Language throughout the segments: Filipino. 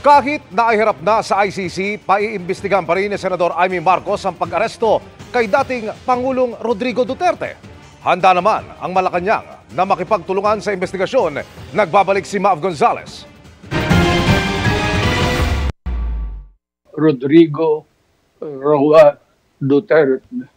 Kahit naihirap na sa ICC, paiimbestigahan pa rin ni Senador Amy Marcos ang pag-aresto kay dating Pangulong Rodrigo Duterte. Handa naman ang Malacanang na makipagtulungan sa investigasyon. Nagbabalik si Mav Gonzales. Rodrigo Roa Duterte.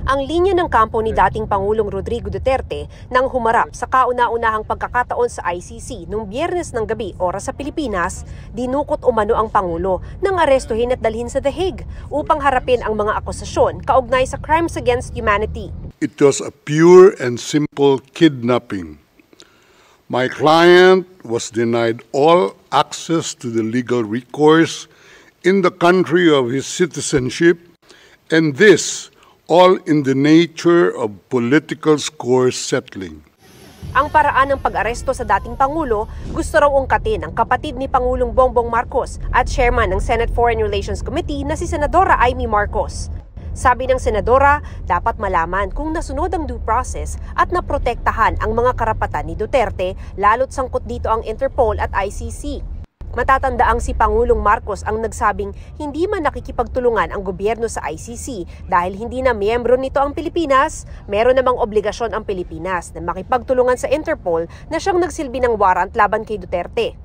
Ang linya ng kampo ni dating Pangulong Rodrigo Duterte nang humarap sa kauna-unahang pagkakataon sa ICC noong Biyernes ng gabi oras sa Pilipinas, dinukot umano ang Pangulo nang arestuhin at dalhin sa The Hague upang harapin ang mga akusasyon kaugnay sa crimes against humanity. It was a pure and simple kidnapping. My client was denied all access to the legal recourse in the country of his citizenship, and this all in the nature of political score settling. Ang paraan ng pag-aresto sa dating Pangulo, gusto raw ungkatin ng kapatid ni Pangulong Bongbong Marcos at chairman ng Senate Foreign Relations Committee na si Senadora Amy Marcos. Sabi ng senadora, dapat malaman kung nasunod ang due process at naprotektahan ang mga karapatan ni Duterte, lalo't sangkot dito ang Interpol at ICC. Matatandaang si Pangulong Marcos ang nagsabing hindi man nakikipagtulungan ang gobyerno sa ICC dahil hindi na miyembro nito ang Pilipinas, meron namang obligasyon ang Pilipinas na makipagtulungan sa Interpol na siyang nagsilbi ng warrant laban kay Duterte.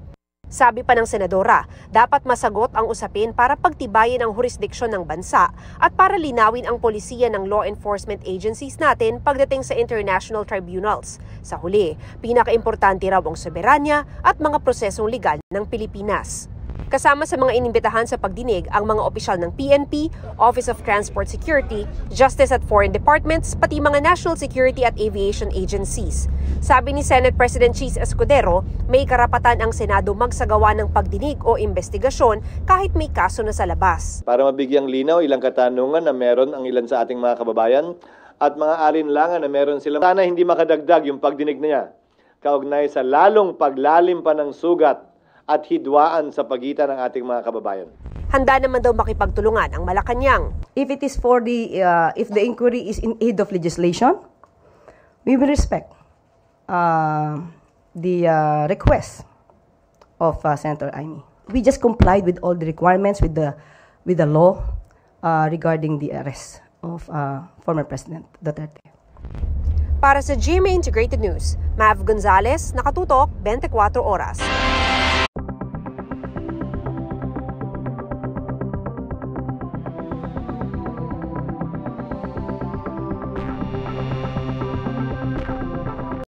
Sabi pa ng senadora, dapat masagot ang usapin para pagtibayin ang jurisdiksyon ng bansa at para linawin ang polisiya ng law enforcement agencies natin pagdating sa international tribunals. Sa huli, pinakaimportante raw ang soberanya at mga prosesong legal ng Pilipinas. Kasama sa mga inimbitahan sa pagdinig ang mga opisyal ng PNP, Office of Transport Security, Justice at Foreign Departments, pati mga national security at aviation agencies. Sabi ni Senate President Chis Escudero, may karapatan ang Senado magsagawa ng pagdinig o investigasyon kahit may kaso na sa labas. Para mabigyang linaw ilang katanungan na meron ang ilan sa ating mga kababayan at mga alinlangan na meron sila. Sana hindi makadagdag yung pagdinig na niya, kaugnay sa lalong paglalim pa ng sugat at hidwaan sa pagitan ng ating mga kababayan. Handa naman daw makipagtulungan ang Malacanang. If it is for if the inquiry is in aid of legislation, we will respect the request of Senator Amy. We just complied with all the requirements with the law regarding the arrest of former President Duterte. Para sa GMA Integrated News, Mav Gonzales, nakatutok 24 oras.